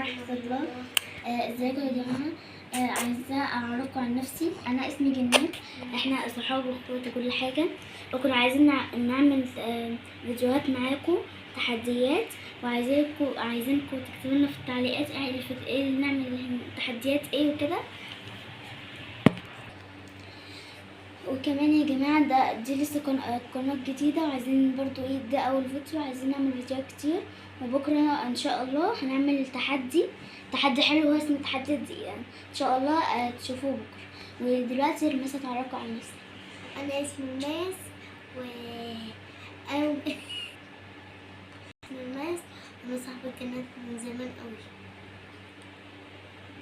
ورحمة الله. ازيكم يا جماعة؟ عايزة اعرفكم عن نفسي. انا اسمي جنات، احنا صحاب واخوات وكل حاجة، وكنا عايزين نعمل فيديوهات معاكم تحديات، عايزينكم تكتبوا لنا في التعليقات ايه اللي نعمل تحديات ايه وكده. وكمان يا جماعة دي لسه قناة جديدة، وعايزين برضو ده اول فيديو، عايزين نعمل فيديوهات كتير. وبكرة ان شاء الله هنعمل تحدي حلو، هو اسمه تحدي الدقيقة ان شاء الله تشوفوه بكرة. ودلوقتي المس هتعرفكم عن نفسي. انا اسمي ماس او اسمي ماس، انا صاحبة كانت من زمان قوي.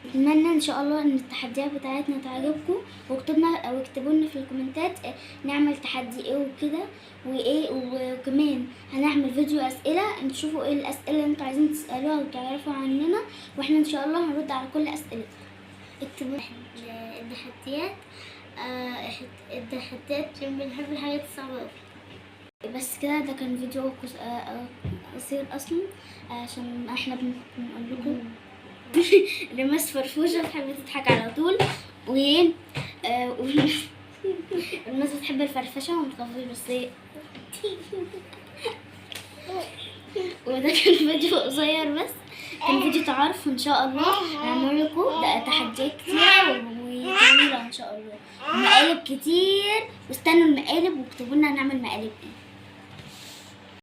اتمنى ان شاء الله ان التحديات بتاعتنا تعجبكم، واكتبوا لنا في الكومنتات نعمل تحدي ايه وكده وكمان هنعمل فيديو اسئله، نشوفوا ايه الاسئله اللي انتوا عايزين تسالوها وتعرفوا عننا، واحنا ان شاء الله هنرد على كل اسئلتكم. اكتبوا التحديات عشان بنحب الحاجات الصعبة قوي. بس كده، ده كان فيديو قصير اصلا، عشان احنا بنقول لكم رماس فرفوشة بتحب تضحك على طول، الناس بتحب الفرفشة ومتخافوش، بس وده كان فيديو قصير، بس كان فيديو تعارف، وان شاء الله هنعمل لكم تحديات كتيرة وجميلة ان شاء الله، ومقالب كتير، واستنوا المقالب واكتبوا لنا هنعمل مقالب ايه.